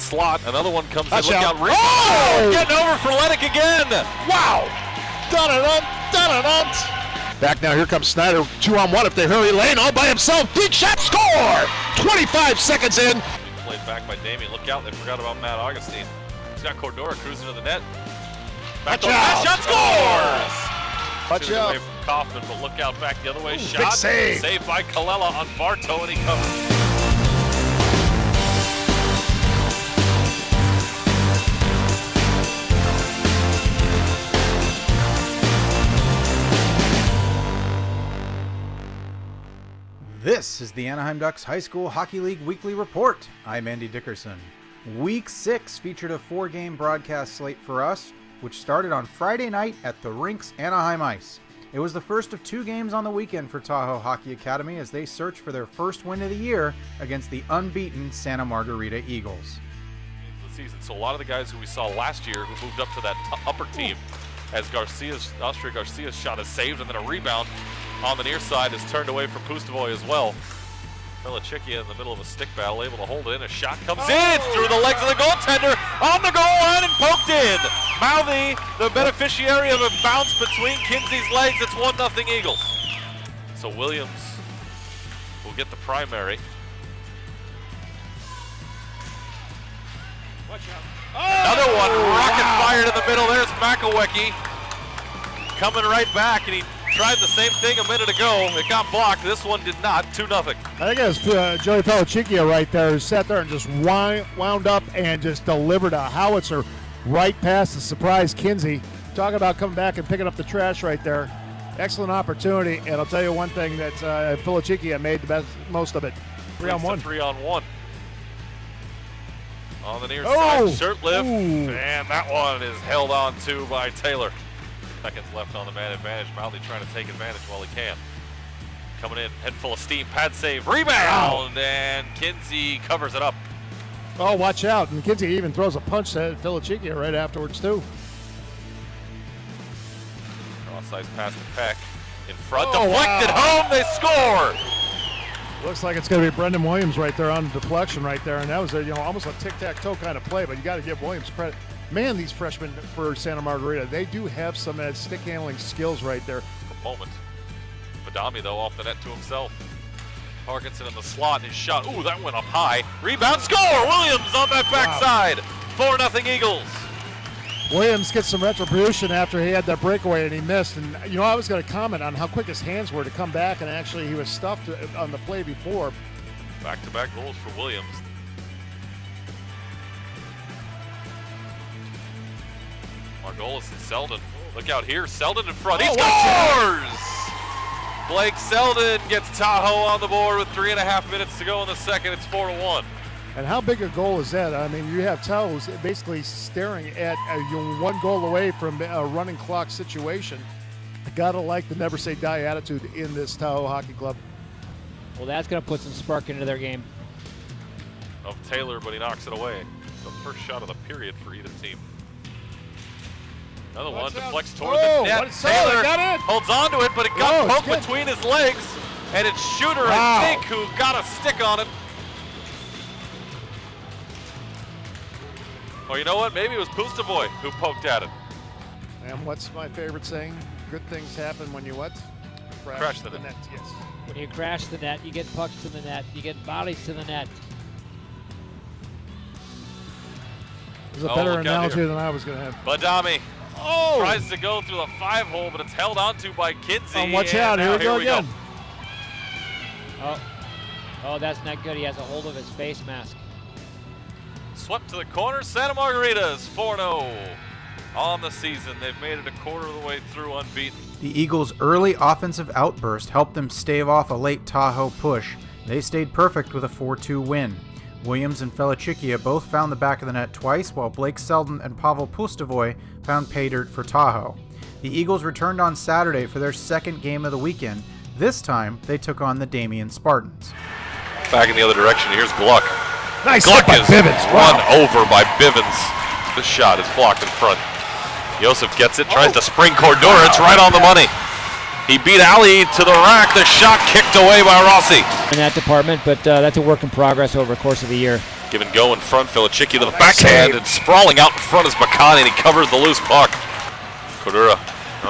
slot. Another one comes in. Watch Look out. out. Oh! Getting over for Lejsek again. Wow. Dun-dun-dun, dun-dun-dun. Back now, here comes Snyder, 2-on-1 if they hurry. Lane all by himself, big shot, score! 25 seconds in. Played back by Damien. Look out, they forgot about Matt Augustine. He's got Cordora cruising to the net. Back to last shot, scores! Watch out. Away from Kaufman, but look out back the other way. Ooh, shot. big save. Saved by Kalela on Bartow, and he covers. This is the Anaheim Ducks High School Hockey League Weekly Report. I'm Andy Dickerson. Week 6 featured a 4-game broadcast slate for us, which started on Friday night at the rink's Anaheim Ice. It was the first of 2 games on the weekend for Tahoe Hockey Academy as they search for their first win of the year against the unbeaten Santa Margarita Eagles. The season. So a lot of the guys who we saw last year who moved up to that upper team, as Austria Garcia's shot is saved, and then a rebound on the near side is turned away from Pustovoy as well. Lejsek in the middle of a stick battle, able to hold it in. A shot comes in through the legs of the goaltender, on the goal line and poked in. Mouthy, the beneficiary of a bounce between Kinsey's legs. It's 1-0 Eagles. So Williams will get the primary. Watch out. Another one, rocket fired in the middle. There's Makowecki coming right back, and he tried the same thing a minute ago. It got blocked. This one did not. 2-0. I think it was Joey Pellicicchia right there who sat there and just wound up and just delivered a howitzer right past the surprise Kinsey. Talk about coming back and picking up the trash right there. Excellent opportunity, and I'll tell you one thing, that Pellicicchia made the most of it. 3-on-1. 3-on-1. On the near side, shirt lift, and that one is held on to by Taylor. Seconds left on the man advantage. Mouthy trying to take advantage while he can. Coming in, head full of steam, pad save, rebound, and Kinsey covers it up. Oh, watch out. And Kinsey even throws a punch at Pellicicchia right afterwards, too. Cross-ice pass to Peck. In front, deflected home, they score! Looks like it's going to be Brendan Williams right there on the deflection right there. And that was almost a tic-tac-toe kind of play, but you got to give Williams credit. Man, these freshmen for Santa Margarita, they do have some stick handling skills right there. For a moment. Badami, though, off the net to himself. Parkinson in the slot, his shot. Ooh, that went up high. Rebound, score! Williams on that backside. 4-0 Eagles. Williams gets some retribution after he had that breakaway and he missed. And, I was going to comment on how quick his hands were to come back, and actually he was stuffed on the play before. Back-to-back goals for Williams. Margolis and Selden. Look out here. Selden in front. He scores! Blake Selden gets Tahoe on the board with 3.5 minutes to go in the second. It's 4-1. And how big a goal is that? I mean, you have Tahoe basically staring at one goal away from a running clock situation. I gotta like the never say die attitude in this Tahoe Hockey Club. Well, that's going to put some spark into their game. Of Taylor, but he knocks it away. The first shot of the period for either team. Another one deflects toward the net. Taylor holds on to it, but it got poked between his legs. And it's Shooter, I think, who got a stick on it. Or you know what? Maybe it was Pustovoy who poked at it. And what's my favorite saying? Good things happen when you what? Crash the net. Yes. When you crash the net, you get pucks to the net, you get bodies to the net. There's a better analogy than I was going to have. Badami tries to go through the 5-hole, but it's held onto by Kinsey. Watch out, here we go again. Oh, that's not good. He has a hold of his face mask. Swept to the corner. Santa Margarita's 4-0 on the season. They've made it a quarter of the way through unbeaten. The Eagles' early offensive outburst helped them stave off a late Tahoe push. They stayed perfect with a 4-2 win. Williams and Pellicicchia both found the back of the net twice, while Blake Selden and Pavel Pustovoy found pay dirt for Tahoe. The Eagles returned on Saturday for their second game of the weekend. This time, they took on the Damien Spartans. Back in the other direction, here's Gluck. Nice Gluck by is Bivens. run over by Bivens. This shot is blocked in front. Joseph gets it, tries to spring Cordora. It's right on the money. He beat Ali to the rack. The shot kicked away by Rossi. In that department, but that's a work in progress over the course of the year. Give and go in front. Felichicki to the backhand, and sprawling out in front is Bacani, and he covers the loose puck. Cordura,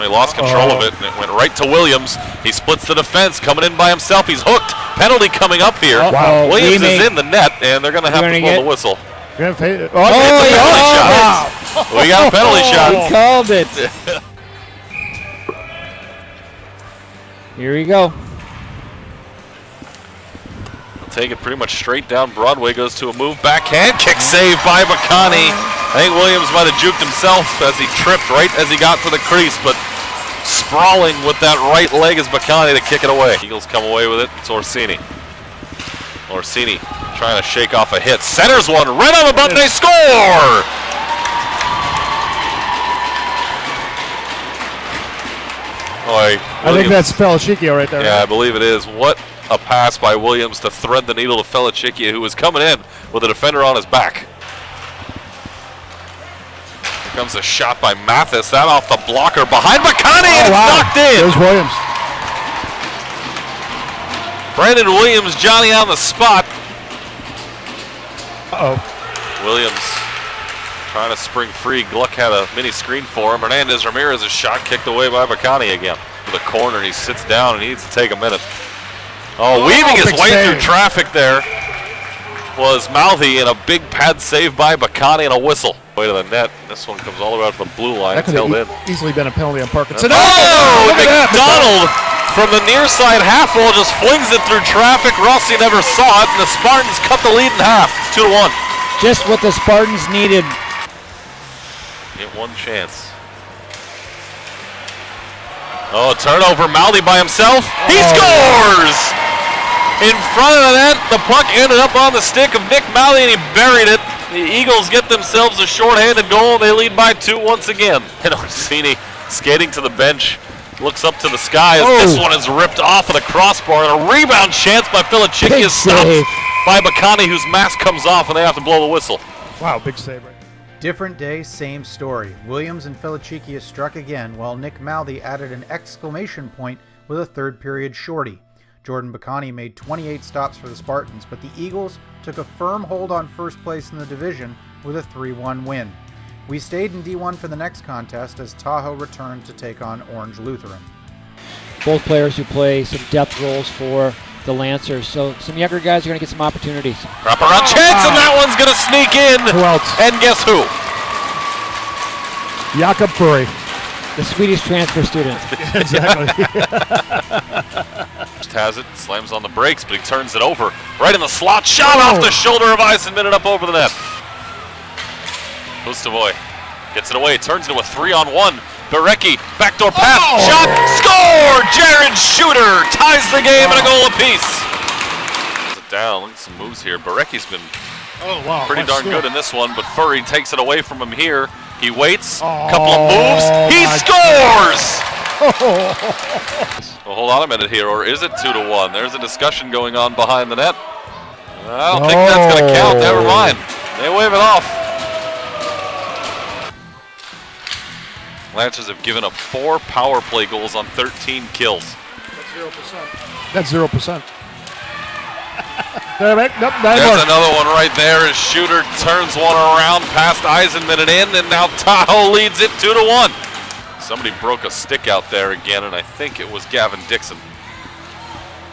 he lost control of it, and it went right to Williams. He splits the defense, coming in by himself. He's hooked. Penalty coming up here. Wow. Williams is in the net, and they're going to have to blow the whistle. We It's a penalty shot. We got a penalty shot. He called it. Here we go. Take it pretty much straight down Broadway, goes to a move, backhand, kick save by Bacani. I think Williams might have juked himself as he tripped right as he got to the crease, but sprawling with that right leg is Bacani to kick it away. Eagles come away with it, it's Orsini. Orsini trying to shake off a hit, centers one, right on the button, they score! Boy, I think that's Felichicki right there. Yeah, I believe it is. What a pass by Williams to thread the needle to Felichicki, who was coming in with a defender on his back. Here comes a shot by Mathis. That off the blocker behind Bacani, and it's knocked in. There's Williams. Brandon Williams, Johnny on the spot. Williams trying to spring free. Gluck had a mini screen for him. Hernandez Ramirez's shot kicked away by Bacani again. To the corner, and he sits down and he needs to take a minute. Weaving his way through traffic there was Mouthy, and a big pad save by Bacani and a whistle. Way to the net. This one comes all the way out to the blue line. That It's held could in. have easily been a penalty on Perkins. McDonald from the near side half wall just flings it through traffic. Rossi never saw it, and the Spartans cut the lead in half. It's 2-1. Just what the Spartans needed. Get one chance. Turnover. Mouthy by himself. He scores! In front of the net, the puck ended up on the stick of Nick Mouthy, and he buried it. The Eagles get themselves a shorthanded goal. They lead by 2 once again. And Orsini skating to the bench, looks up to the sky as this one is ripped off of the crossbar, and a rebound chance by Felichicki is stopped by Bacani, whose mask comes off, and they have to blow the whistle. Wow, big save right. Different day, same story. Williams and Felichicki struck again, while Nick Mouthy added an exclamation point with a third period shorty. Jordan Bacani made 28 stops for the Spartans, but the Eagles took a firm hold on first place in the division with a 3-1 win. We stayed in D1 for the next contest as Tahoe returned to take on Orange Lutheran. Both players who play some depth roles for the Lancers, so some younger guys are going to get some opportunities. Wraparound chance, and that one's going to sneak in. Who else? And guess who? Jakob Furry. The Swedish transfer student. Exactly. Just has it, slams on the brakes, but he turns it over. Right in the slot, shot off the shoulder of Eisenman and up over the net. Pustovoy gets it away, turns into a 3-on-1. Berecki, backdoor pass, shot, score! Jared Shooter ties the game and a goal apiece. It down, look at some moves here. Berecki's been pretty darn good in this one, but Furry takes it away from him here. He waits, couple of moves, he scores! Well, hold on a minute here, or is it 2-1? There's a discussion going on behind the net. I don't think that's going to count, never mind. They wave it off. Lancers have given up 4 power play goals on 13 kills. That's 0%. There's another one right there as Shooter turns one around past Eisenman and in, and now Tahoe leads it 2-1. Somebody broke a stick out there again, and I think it was Gavin Dixon.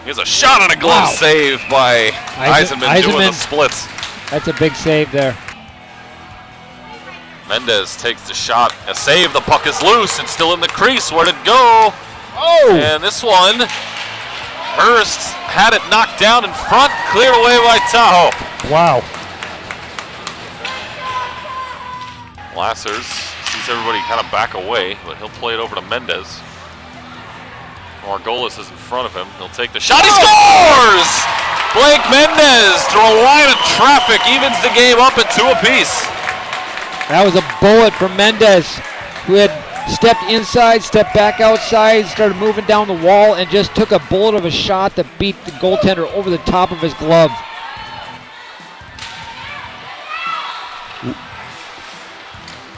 Here's a shot and a glove save by Eisenman doing the splits. That's a big save there. Mendez takes the shot, a save, the puck is loose, it's still in the crease, where'd it go? And this one, Hurst had it knocked down in front, cleared away by Tahoe. Wow. Lassers sees everybody kind of back away, but he'll play it over to Mendez. Margolis is in front of him, he'll take the shot, he scores! Blake Mendez through a line of traffic, evens the game up at 2 apiece. That was a bullet from Mendez, who had stepped inside, stepped back outside, started moving down the wall, and just took a bullet of a shot that beat the goaltender over the top of his glove.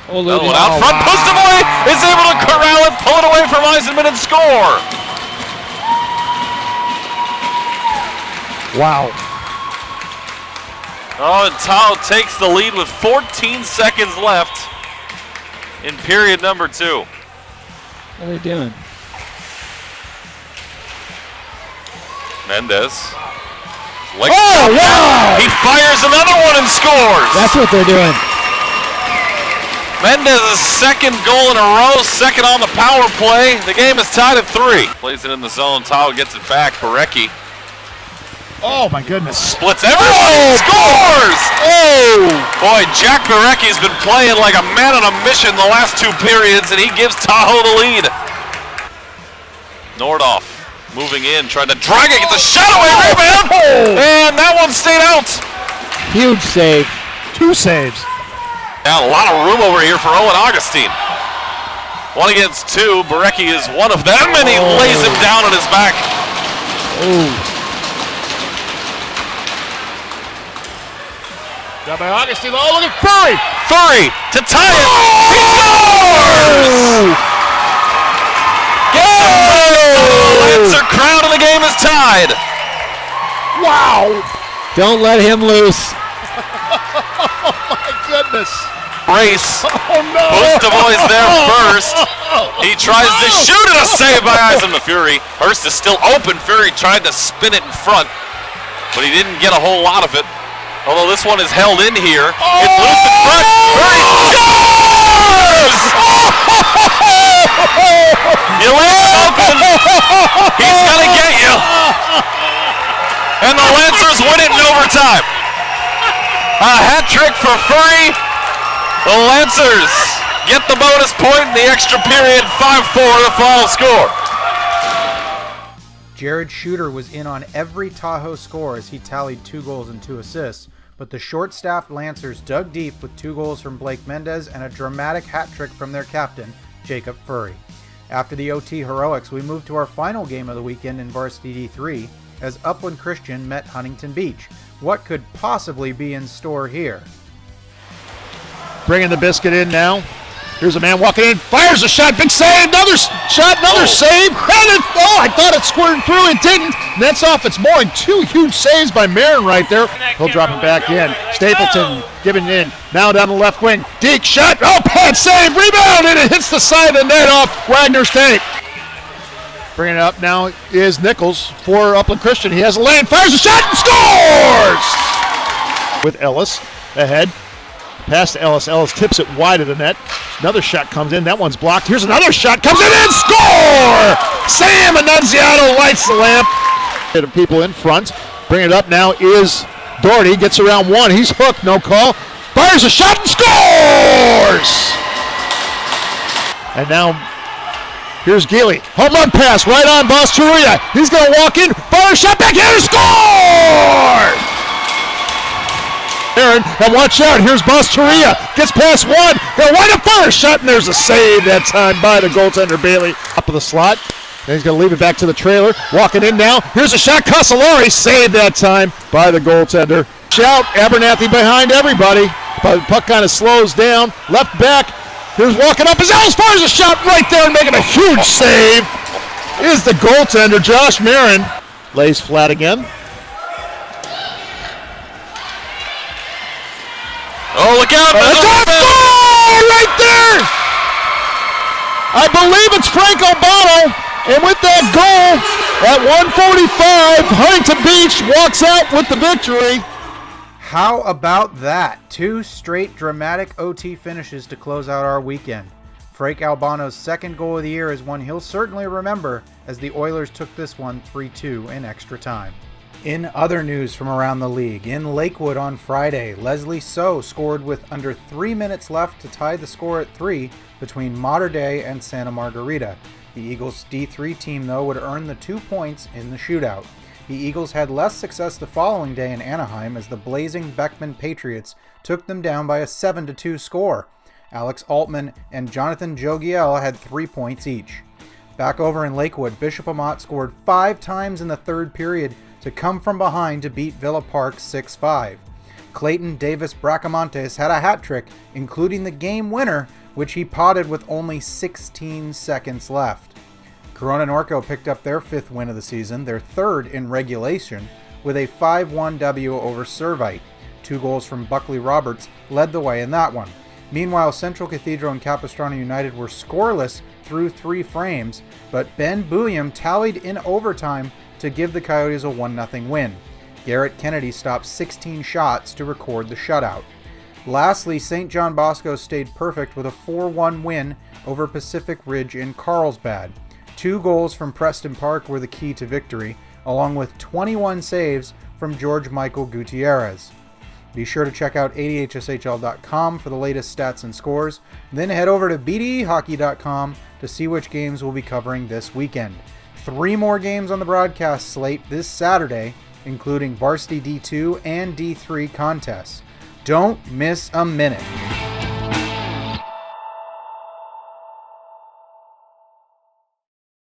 Another one out front, Pustovoy is able to corral it, pull it away from Eisenman and score! Wow. Oh, and Tahoe takes the lead with 14 seconds left in period number 2. What are they doing? Mendez. Oh, wow! He fires another one and scores. That's what they're doing. Mendez's second goal in a row, second on the power play. The game is tied at 3. Plays it in the zone. Tahoe gets it back. Barecki Oh, my goodness. splits everyone. Scores! Oh! Boy, Jack Barecki's been playing like a man on a mission the last 2 periods, and he gives Tahoe the lead. Nordoff moving in, trying to drag it, gets a shot away, rebound, and that one stayed out. Huge save. 2 saves. Now a lot of room over here for Owen Augustine. 1 against 2, Barecki is one of them, and he lays him down on his back. Oh. Got by Augustine. Oh, look at Furry. Furry to tie it. He scores! Lancer crowd, and the game is tied. Wow. Don't let him loose. Oh, my goodness. Brace. Oh, no. Pustovoy's there first. He tries to shoot it, a save by Eisen the Fury. Hurst is still open. Fury tried to spin it in front, but he didn't get a whole lot of it. Although this one is held in here. It's loose in front. Fury scores! You leave it open. He's going to get you. And the Lancers win it in overtime. A hat trick for Fury. The Lancers get the bonus point in the extra period. 5-4 the final score. Jared Shooter was in on every Tahoe score as he tallied 2 goals and 2 assists, but the short-staffed Lancers dug deep with 2 goals from Blake Mendez and a dramatic hat trick from their captain, Jacob Furry. After the OT heroics, we moved to our final game of the weekend in Varsity D3 as Upland Christian met Huntington Beach. What could possibly be in store here? Bringing the biscuit in now. Here's a man walking in, fires a shot, big save, another shot, another save. I thought it squirted through, it didn't. Nets off its mooring. 2 huge saves by Marin right there. He'll drop it back in. Stapleton giving in. Now down the left wing. Deke shot. Oh, pad save, rebound, and it hits the side of the net off Wagner's tape. Bringing it up now is Nichols for Upland Christian. He has a lane, fires a shot, and scores! With Ellis ahead. Pass to Ellis. Ellis tips it wide of the net. Another shot comes in. That one's blocked. Here's another shot. Comes in and score! Sam Annunziato lights the lamp. People in front. Bring it up now is Doherty. Gets around 1. He's hooked. No call. Fires a shot and scores! And now here's Geely. Home run pass right on Bostaria. He's going to walk in. Fire a shot back here. Score! Aaron, and watch out, here's Bostaria, gets past 1, they'll wind up for a shot, and there's a save that time by the goaltender Bailey. Up of the slot, then he's going to leave it back to the trailer, walking in now, here's a shot, Casolari, saved that time by the goaltender. Shout, Abernathy behind everybody, but the puck kind of slows down, left back, here's walking up, as far as a shot right there and making a huge save is the goaltender, Josh Marin. Lays flat again. Oh, look out! Goal right there! I believe it's Frank Albano, and with that goal at 1:45, Huntington Beach walks out with the victory. How about that? 2 straight dramatic OT finishes to close out our weekend. Frank Albano's second goal of the year is one he'll certainly remember as the Oilers took this one 3-2 in extra time. In other news from around the league, in Lakewood on Friday, Leslie So scored with under 3 minutes left to tie the score at 3 between Mater Dei and Santa Margarita. The Eagles' D3 team, though, would earn the 2 points in the shootout. The Eagles had less success the following day in Anaheim as the blazing Beckman Patriots took them down by a 7-2 score. Alex Altman and Jonathan Jogiel had 3 points each. Back over in Lakewood, Bishop Amat scored 5 times in the third period to come from behind to beat Villa Park 6-5. Clayton Davis Bracamontes had a hat trick, including the game winner, which he potted with only 16 seconds left. Corona Norco picked up their 5th win of the season, their 3rd in regulation, with a 5-1 W over Servite. 2 goals from Buckley Roberts led the way in that one. Meanwhile, Central Cathedral and Capistrano United were scoreless through 3 frames, but Ben Bouillon tallied in overtime to give the Coyotes a 1-0 win. Garrett Kennedy stopped 16 shots to record the shutout. Lastly, St. John Bosco stayed perfect with a 4-1 win over Pacific Ridge in Carlsbad. 2 goals from Preston Park were the key to victory, along with 21 saves from George Michael Gutierrez. Be sure to check out ADHSHL.com for the latest stats and scores, then head over to BDEhockey.com to see which games we'll be covering this weekend. 3 more games on the broadcast slate this Saturday, including Varsity D2 and D3 contests. Don't miss a minute.